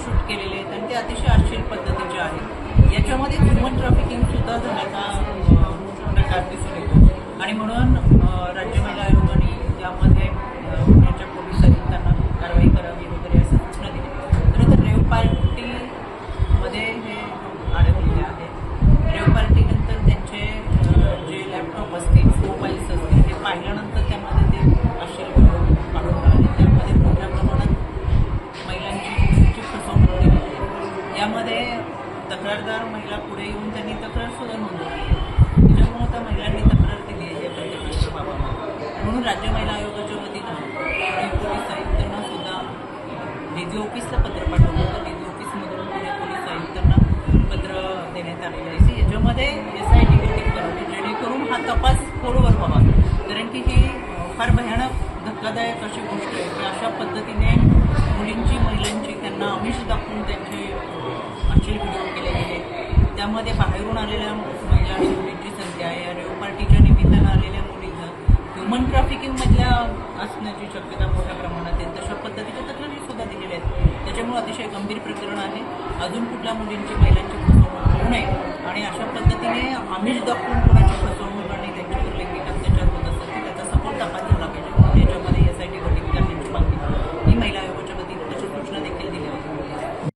Shoot केलेले आहेत आणि ते अतिशय अश्लील पद्धतीचे आहेत. याच्यामध्ये ह्युमन ट्रॅफिकिंग सुद्धा झाल्याचा प्रकार दिसून येतो आणि म्हणून राज्य महिला आयोगाने यामध्ये पुण्याच्या पोलीस आयुक्तांना कारवाई करावी वगैरे असं सूचना दिली. खरं तर रेव पार्टीमध्ये हे अडकलेले आहेत. रेव पार्टीनंतर त्यांचे जे लॅपटॉप असतील, मोबाईल्स असतील, ते पाहिल्यानंतर त्यामध्ये ते अश्लील व्हिडिओ काढून आले. त्यामध्ये मोठ्या प्रमाणात महिलांची फसवणूक केली. यामध्ये तक्रारदार महिला पुढे येऊन त्यांनी तक्रार सुद्धा नोंदवली. त्याच्यामुळे त्या महिलांनी तक्रार दिली आहे या प्रत्येक म्हणून राज्य महिला आयोगाच्या वतीनं पुणे पोलीस आयुक्तांना सुद्धा डीजी ऑफिसला पत्र पाठवलं होतं. डीजी ऑफिसमधून पुणे पोलीस आयुक्तांना पत्र देण्यात आलेलं आहे. याच्यामध्ये SIT गठीत करावी जेणेकरून हा तपास खोलवर व्हावा. कारण की ही फार भयानक धक्कादायक अशी गोष्ट आहे की अशा पद्धतीने मुलींची महिलांची त्यांना आमिष दाखवून त्यांचे अश्लील व्हिडिओ केले गेले. त्यामध्ये बाहेरून आलेल्या महिला आणि मुलींची संख्या आहे. या रेव पार्टीच्या निमित्तानं आलेल्या मुलींना ह्युमन ट्रॅफिकिंगमधल्या असण्याची शक्यता मोठ्या प्रमाणात आहे. तशा पद्धतीच्या तक्रारी सुद्धा दिलेल्या आहेत. त्याच्यामुळे अतिशय गंभीर प्रकरण आहे. अजून कुठल्या मुलींची महिलांची फसवणूक होऊ नये आणि अशा पद्धतीने आमिष दाखवून